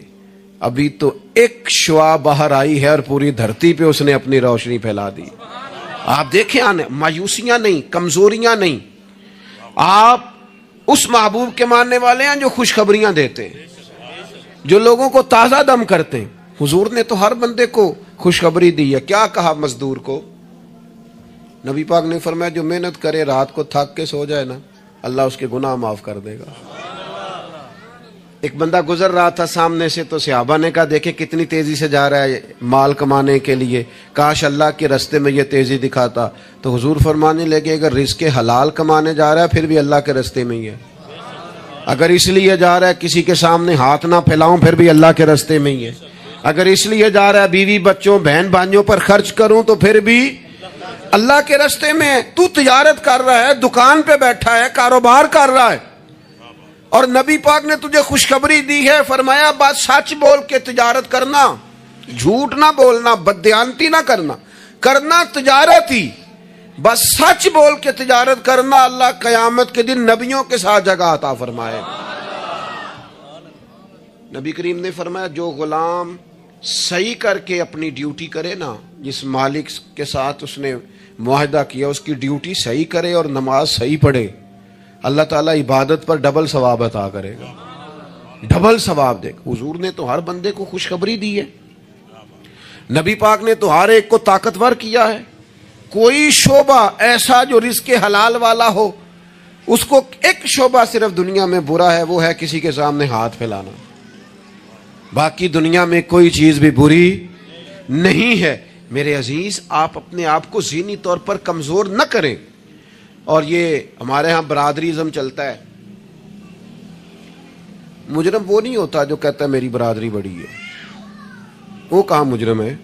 ابھی تو ایک شعاع باہر آئی ہے اور پوری دھرتی پہ اس نے اپنی روشنی پھیلا دی. آپ دیکھیں, آنے مایوسیاں نہیں, کمزوریاں نہیں. آپ اس محبوب کے ماننے والے ہیں جو خوشخبریاں دیتے ہیں, جو لوگوں کو تازہ دم کرتے ہیں. حضور نے تو ہر بندے کو خوشخبری دی ہے. کیا کہا مزدور کو؟ نبی پاک نے فرمایا جو محنت کرے رات کو تھک کے سو جائے نا, اللہ اس کے گناہ معاف کر دے گا. ایک بندہ گزر رہا تھا سامنے سے, تو صحابہ نے کہا دیکھیں کتنی تیزی سے جا رہا ہے مال کمانے کے لیے, کاش اللہ کے رستے میں یہ تیزی دکھاتا. تو حضور فرمانے لگے اگر رزق حلال کمانے جا رہا ہے پھر بھی اللہ کے رستے میں ہی ہے, اگر اس لیے جا رہا ہے کسی کے سامنے ہاتھ نہ پھیلاؤں پھر بھی اللہ کے رستے میں ہی ہے, اگر اس لیے جا رہا ہے بیوی بچوں بہن بھائیوں پر خرچ کروں تو پھر بھی اللہ کے رستے میں ہے. تو تجارت کر رہا ہے, دکان پہ بیٹھا ہے, کاروبار کر رہا ہے, اور نبی پاک نے تجھے خوشخبری دی ہے, فرمایا بات سچ بول کے تجارت کرنا, جھوٹ نہ بولنا, بددیانتی نہ کرنا, کرنا تجارت ہی, بس سچ بول کے تجارت کرنا. اللہ قیامت کے دن نبیوں کے ساتھ جگہ عطا فرمائے. نبی کریم نے فرمایا جو غلام صحیح کر کے اپنی ڈیوٹی کرے نا, جس مالک کے ساتھ اس نے معاہدہ کیا اس کی ڈیوٹی صحیح کرے اور نماز صحیح پڑھے, اللہ تعالیٰ عبادت پر ڈبل ثواب عطا کرے گا, ڈبل ثواب دے گا. حضور نے تو ہر بندے کو خوشخبری دی ہے, نبی پاک نے تو ہر ایک کو طاقتور کیا ہے. کوئی شعبہ ایسا جو رزق حلال والا ہو, اس کو ایک شعبہ صرف دنیا میں برا ہے, وہ ہے کسی کے سامنے ہاتھ پھیلانا. باقی دنیا میں کوئی چیز بھی بری نہیں ہے۔ میرے عزیز، آپ اپنے آپ کو ذہنی طور پر کمزور نہ کریں۔ اور یہ ہمارے ہاں برادریزم چلتا ہے۔ مجرم وہ نہیں ہوتا جو کہتا ہے میری برادری بڑی ہے، وہ کہاں مجرم ہے؟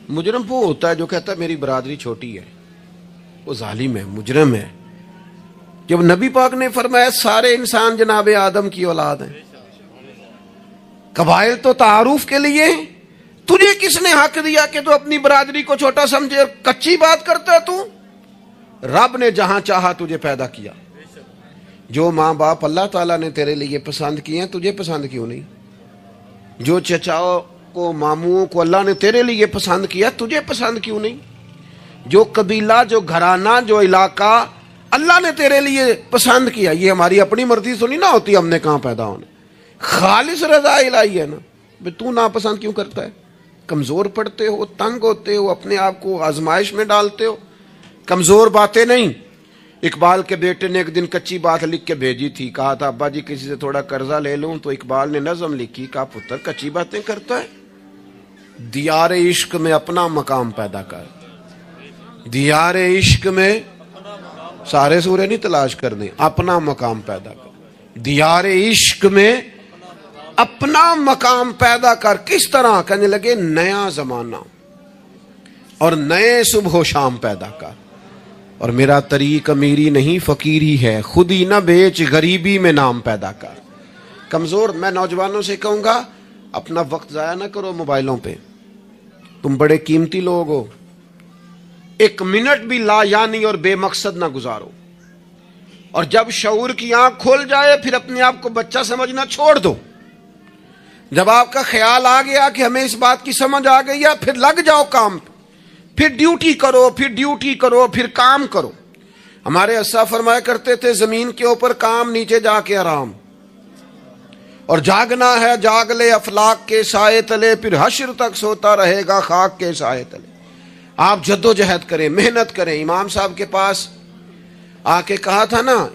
مجرم وہ ہوتا ہے جو کہتا ہے میری برادری چھوٹی ہے، وہ ظالم ہے، مجرم ہے۔ جب نبی پاک نے فرمایا سارے انسان جناب آدم کی اولاد ہیں، قبائل تو تعارف کے لیے ہیں، تجھے کس نے حق دیا کہ تو اپنی برادری کو چھوٹا سمجھے؟ کچی بات کرتا ہے تو؟ رب نے جہاں چاہا تجھے پیدا کیا۔ جو ماں باپ اللہ تعالیٰ نے تیرے لیے پسند کیے ہیں، تجھے پسند کیوں نہیں؟ جو چچاؤں کو، ماموں کو اللہ نے تیرے لیے پسند کیا، تجھے پسند کیوں نہیں؟ جو قبیلہ، جو گھرانہ، جو علاقہ اللہ نے تیرے لیے پسند کیا، یہ ہماری اپنی مرضی تو نہیں نہ ہوتی، ہم نے کہاں پیدا ہونا، خالص رضا الہی ہے نا۔ تو ناپسند کیوں کرتا ہے؟ کمزور پڑتے ہو، تنگ ہوتے ہو، اپنے آپ کو آزمائش میں ڈالتے ہو۔ کمزور باتیں نہیں۔ اقبال کے بیٹے نے ایک دن کچی بات لکھ کے بھیجی تھی، کہا تھا ابا جی کسی سے تھوڑا قرضہ لے لوں، تو اقبال نے نظم لکھی، کہا پتر کچی باتیں کرتا ہے، دیار عشق میں اپنا مقام پیدا کر۔ دیار عشق میں سارے سورے نہیں تلاش کرنے، اپنا مقام پیدا کر۔ دیار عشق میں اپنا مقام پیدا کر۔ کس طرح؟ کہنے لگے نیا زمانہ اور نئے صبح و شام پیدا کر۔ اور میرا طریق امیری نہیں فقیری ہے، خود ہی نہ بیچ غریبی میں نام پیدا کر۔ کمزور، میں نوجوانوں سے کہوں گا اپنا وقت ضائع نہ کرو موبائلوں پہ، تم بڑے قیمتی لوگ ہو، ایک منٹ بھی لا یعنی اور بے مقصد نہ گزارو۔ اور جب شعور کی آنکھ کھول جائے پھر اپنے آپ کو بچہ سمجھنا چھوڑ دو۔ جب آپ کا خیال آ گیا کہ ہمیں اس بات کی سمجھ آ گئی ہے، پھر لگ جاؤ کام پہ، پھر ڈیوٹی کرو، پھر ڈیوٹی کرو، پھر کام کرو۔ ہمارے اسا فرمایا کرتے تھے زمین کے اوپر کام، نیچے جا کے آرام، اور جاگنا ہے جاگ لے افلاک کے سائے تلے، پھر حشر تک سوتا رہے گا خاک کے سائے تلے۔ آپ جد و جہد کریں، محنت کریں۔ امام صاحب کے پاس آ کے کہا تھا نا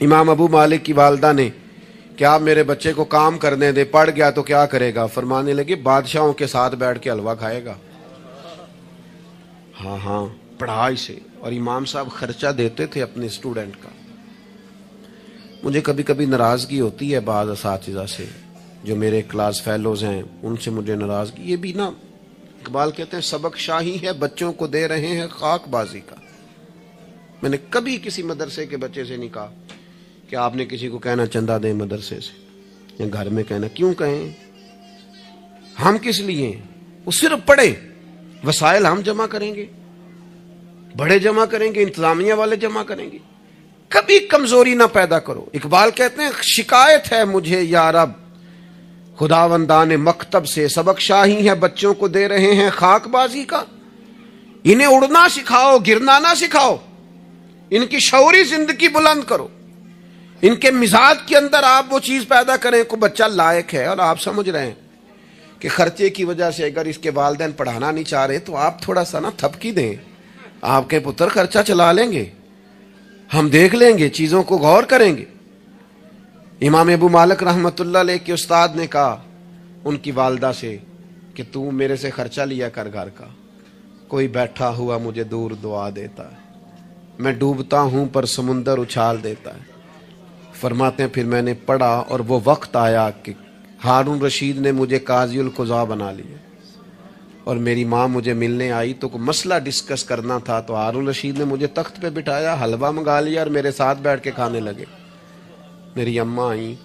امام ابو مالک کی والدہ نے کہ آپ میرے بچے کو کام کرنے دے، پڑھ گیا تو کیا کرے گا؟ فرمانے لگے بادشاہوں کے ساتھ بیٹھ کے حلوہ کھائے گا۔ ہاں پڑھا اسے۔ اور امام صاحب خرچہ دیتے تھے اپنے اسٹوڈنٹ کا۔ مجھے کبھی کبھی ناراضگی ہوتی ہے بعض اساتذہ سے، جو میرے کلاس فیلوز ہیں، ان سے مجھے ناراضگی۔ یہ بھی نا اقبال کہتے ہیں سبق شاہی ہے بچوں کو دے رہے ہیں خاک بازی کا۔ میں نے کبھی کسی مدرسے کے بچے سے نہیں کہا کہ آپ نے کسی کو کہنا چندہ دیں مدرسے سے، یا گھر میں کہنا، کیوں کہیں؟ ہم کس لیے؟ وہ صرف پڑھے، وسائل ہم جمع کریں گے، بڑے جمع کریں گے، انتظامیہ والے جمع کریں گے۔ کبھی کمزوری نہ پیدا کرو۔ اقبال کہتے ہیں شکایت ہے مجھے یا رب خداوندان مکتب سے، سبق شاہی ہے بچوں کو دے رہے ہیں خاک بازی کا۔ انہیں اڑنا سکھاؤ، گرنا نہ سکھاؤ، ان کی شعوری زندگی بلند کرو، ان کے مزاج کے اندر آپ وہ چیز پیدا کریں کو بچہ لائق ہے۔ اور آپ سمجھ رہے ہیں کہ خرچے کی وجہ سے اگر اس کے والدین پڑھانا نہیں چاہ رہے تو آپ تھوڑا سا نا تھپکی دیں، آپ کے پتر خرچہ چلا لیں گے، ہم دیکھ لیں گے، چیزوں کو غور کریں گے۔ امام ابو مالک رحمت اللہ علیہ کے استاد نے کہا ان کی والدہ سے کہ تو میرے سے خرچہ لیا کر گھر کا، کوئی بیٹھا ہوا مجھے دور دعا دیتا ہے، میں ڈوبتا ہوں پر سمندر اچھال دیتا ہے۔ فرماتے ہیں پھر میں نے پڑھا اور وہ وقت آیا کہ ہارون رشید نے مجھے قاضی القضاء بنا لیا، اور میری ماں مجھے ملنے آئی تو کوئی مسئلہ ڈسکس کرنا تھا، تو ہارون رشید نے مجھے تخت پہ بٹھایا، حلوہ منگا لیا اور میرے ساتھ بیٹھ کے کھانے لگے۔ میری اماں آئیں،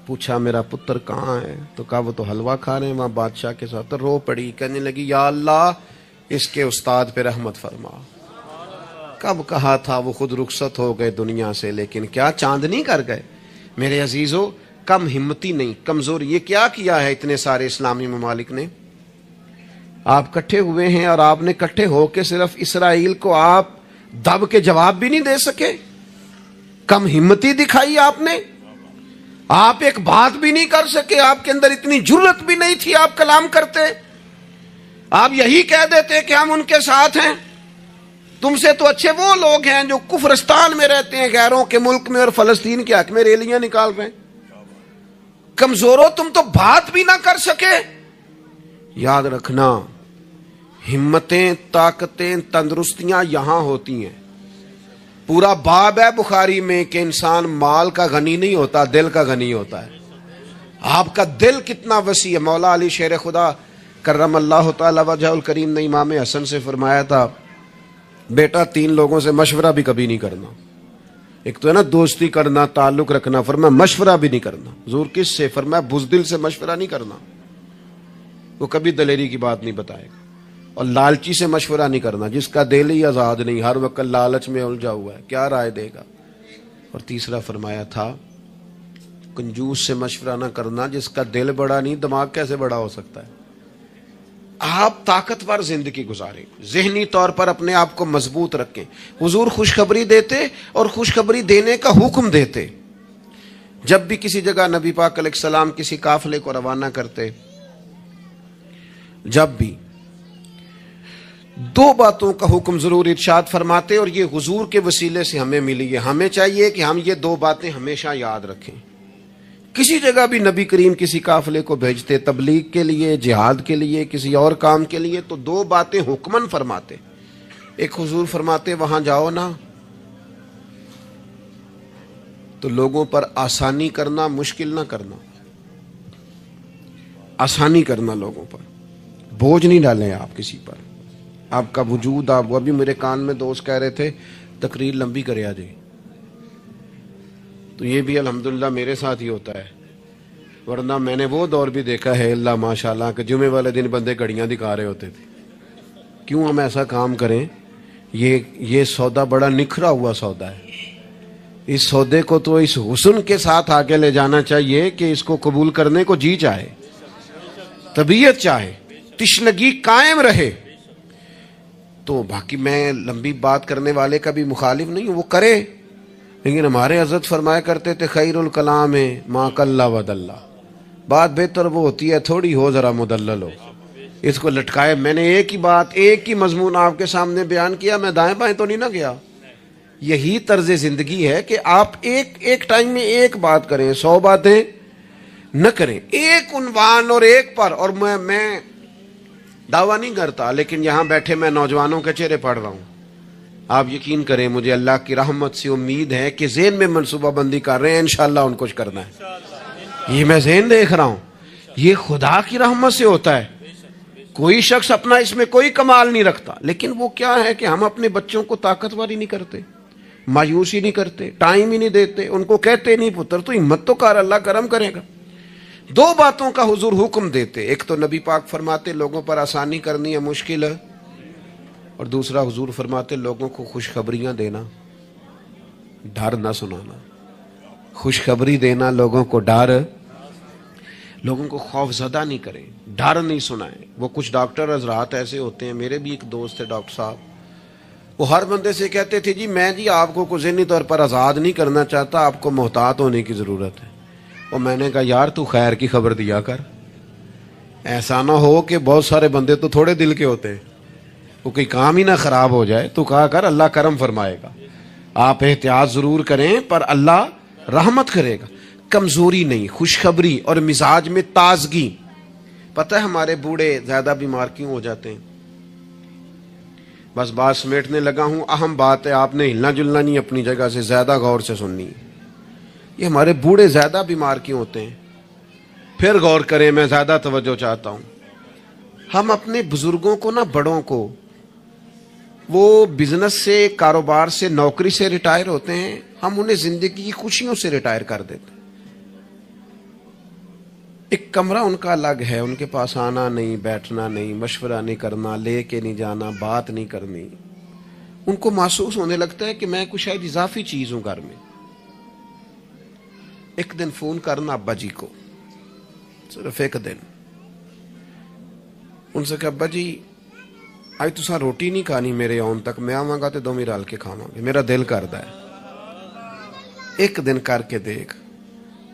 پوچھا میرا پتر کہاں ہے؟ تو کہا وہ تو حلوہ کھا رہے ہیں وہاں بادشاہ کے ساتھ۔ تو رو پڑی، کہنے لگی یا اللہ اس کے استاد پہ رحمت فرما۔ کب کہا تھا وہ خود رخصت ہو گئے دنیا سے، لیکن کیا چاندنی کر گئے۔ میرے عزیزو، کم ہمتی نہیں، کمزوری۔ یہ کیا کیا ہے اتنے سارے اسلامی ممالک نے؟ آپ کٹھے ہوئے ہیں اور آپ نے کٹھے ہو کے صرف اسرائیل کو آپ دب کے جواب بھی نہیں دے سکے۔ کم ہمتی دکھائی آپ نے، آپ ایک بات بھی نہیں کر سکے، آپ کے اندر اتنی جرت بھی نہیں تھی آپ کلام کرتے۔ آپ یہی کہہ دیتے کہ ہم ان کے ساتھ ہیں۔ تم سے تو اچھے وہ لوگ ہیں جو کفرستان میں رہتے ہیں، غیروں کے ملک میں، اور فلسطین کے حق میں ریلیاں نکال رہے ہیں۔ کمزوروں تم تو بات بھی نہ کر سکے. یاد رکھنا ہمتیں، طاقتیں، تندرستیاں یہاں ہوتی ہیں. پورا باب ہے بخاری میں کہ انسان مال کا غنی نہیں ہوتا، دل کا غنی ہوتا ہے. آپ کا دل کتنا وسیع ہے. مولا علی شیر خدا کرم اللہ تعالی وجہ الکریم نے امام حسن سے فرمایا تھا بیٹا 3 لوگوں سے مشورہ بھی کبھی نہیں کرنا. ایک تو ہے نا دوستی کرنا، تعلق رکھنا، فرمایا مشورہ بھی نہیں کرنا. حضور کس سے؟ فرمایا بزدل سے مشورہ نہیں کرنا، وہ کبھی دلیری کی بات نہیں بتائے گا. اور لالچی سے مشورہ نہیں کرنا، جس کا دل ہی آزاد نہیں، ہر وقت لالچ میں الجھا ہوا ہے، کیا رائے دے گا. اور تیسرا فرمایا تھا کنجوس سے مشورہ نہ کرنا، جس کا دل بڑا نہیں دماغ کیسے بڑا ہو سکتا ہے. آپ طاقتور زندگی گزاریں، ذہنی طور پر اپنے آپ کو مضبوط رکھیں. حضور خوشخبری دیتے اور خوشخبری دینے کا حکم دیتے. جب بھی کسی جگہ نبی پاک علیہ السلام کسی قافلے کو روانہ کرتے، جب بھی 2 باتوں کا حکم ضرور ارشاد فرماتے، اور یہ حضور کے وسیلے سے ہمیں ملی ہے. ہمیں چاہیے کہ ہم یہ 2 باتیں ہمیشہ یاد رکھیں. کسی جگہ بھی نبی کریم کسی قافلے کو بھیجتے تبلیغ کے لیے، جہاد کے لیے، کسی اور کام کے لیے، تو 2 باتیں حکمن فرماتے. ایک حضور فرماتے وہاں جاؤ نا تو لوگوں پر آسانی کرنا، مشکل نہ کرنا. آسانی کرنا لوگوں پر، بوجھ نہیں ڈالیں آپ کسی پر. آپ کا وجود، آپ وہ بھی میرے کان میں دوست کہہ رہے تھے تقریر لمبی کرے آ جائے، تو یہ بھی الحمدللہ میرے ساتھ ہی ہوتا ہے. ورنہ میں نے وہ دور بھی دیکھا ہے اللہ ماشاءاللہ کہ جمعے والے دن بندے گھڑیاں دکھا رہے ہوتے تھے. کیوں ہم ایسا کام کریں؟ یہ سودا بڑا نکھرا ہوا سودا ہے. اس سودے کو تو اس حسن کے ساتھ آگے لے جانا چاہیے کہ اس کو قبول کرنے کو جی چاہے، طبیعت چاہے، تشنگی قائم رہے. تو باقی میں لمبی بات کرنے والے کا بھی مخالف نہیں ہوں، وہ کرے، لیکن ہمارے حضرت فرمایا کرتے تھے خیر الکلام ما قل ودل. بات بہتر وہ ہوتی ہے تھوڑی ہو ذرا مدلل ہو. اس کو لٹکائے. میں نے ایک ہی بات، ایک ہی مضمون آپ کے سامنے بیان کیا، میں دائیں بائیں تو نہیں نہ گیا. یہی طرز زندگی ہے کہ آپ ایک ٹائم میں ایک بات کریں، 100 باتیں نہ کریں. ایک عنوان اور ایک پر. اور میں دعویٰ نہیں کرتا، لیکن یہاں بیٹھے میں نوجوانوں کے چہرے پڑھ رہا ہوں. آپ یقین کریں مجھے اللہ کی رحمت سے امید ہے کہ ذہن میں منصوبہ بندی کر رہے ہیں، انشاءاللہ ان کو کچھ کرنا ہے. یہ میں ذہن دیکھ رہا ہوں، یہ خدا کی رحمت سے ہوتا ہے. کوئی شخص اپنا اس میں کوئی کمال نہیں رکھتا، لیکن وہ کیا ہے کہ ہم اپنے بچوں کو طاقتور ہی نہیں کرتے، مایوسی نہیں کرتے، ٹائم ہی نہیں دیتے، ان کو کہتے نہیں پتر تو ہمت تو کر، اللہ کرم کرے گا. 2 باتوں کا حضور حکم دیتے. ایک تو نبی پاک فرماتے لوگوں پر آسانی کرنی ہے مشکل ہے، اور دوسرا حضور فرماتے لوگوں کو خوشخبریاں دینا، ڈر نہ سنانا. خوشخبری دینا لوگوں کو، ڈر، لوگوں کو خوف زدہ نہیں کریں، ڈر نہیں سنائیں. وہ کچھ ڈاکٹر حضرات ایسے ہوتے ہیں، میرے بھی ایک دوست ہے ڈاکٹر صاحب، وہ ہر بندے سے کہتے تھے میں آپ کو ذہنی طور پر آزاد نہیں کرنا چاہتا، آپ کو محتاط ہونے کی ضرورت ہے. اور میں نے کہا یار تو خیر کی خبر دیا کر، ایسا نہ ہو کہ بہت سارے بندے تو تھوڑے دل کے ہوتے ہیں، وہ کوئی کام ہی نہ خراب ہو جائے. تو کہا کر اللہ کرم فرمائے گا. آپ احتیاط ضرور کریں پر اللہ رحمت کرے گا. کمزوری نہیں، خوشخبری اور مزاج میں تازگی. پتہ ہے ہمارے بوڑھے زیادہ بیمار کیوں ہو جاتے ہیں؟ بس بات سمیٹنے لگا ہوں، اہم بات ہے، آپ نے ہلنا جلنا نہیں اپنی جگہ سے، زیادہ غور سے سننی. یہ ہمارے بوڑھے زیادہ بیمار کیوں ہوتے ہیں؟ پھر غور کریں، میں زیادہ توجہ چاہتا ہوں. ہم اپنے بزرگوں کو نا، بڑوں کو، وہ بزنس سے، کاروبار سے، نوکری سے ریٹائر ہوتے ہیں، ہم انہیں زندگی کی خوشیوں سے ریٹائر کر دیتے ہیں. ایک کمرہ ان کا الگ ہے، ان کے پاس آنا نہیں، بیٹھنا نہیں، مشورہ نہیں کرنا، لے کے نہیں جانا، بات نہیں کرنی. ان کو محسوس ہونے لگتا ہے کہ میں کچھ شاید اضافی چیز ہوں گھر میں. ایک دن فون کرنا ابا جی کو، صرف ایک دن، ان سے کہ ابا جی آج تساں روٹی نہیں کھانی میرے آن تک، میں آواں گا تے دوویں رل کے کھاواں گے، میرا دل کردا ہے. ایک دن کر کے دیکھ،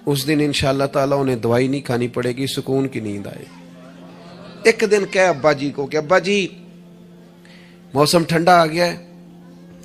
اس دن انشاءاللہ تعالیٰ انہیں دوائی نہیں کھانی پڑے گی، سکون کی نیند آئے. ایک دن کہے ابا جی کو کہ ابا جی موسم ٹھنڈا آ گیا ہے،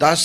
10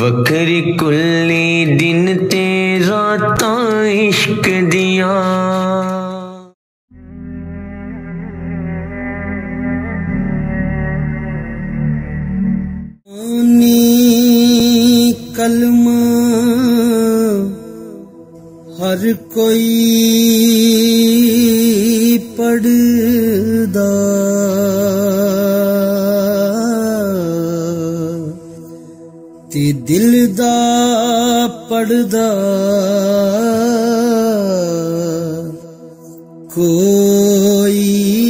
وکری کلی دن تے راتاں عشق دیاں کلمہ ہر کوئی پڑھدا تے دل دا پڑھدا کوئی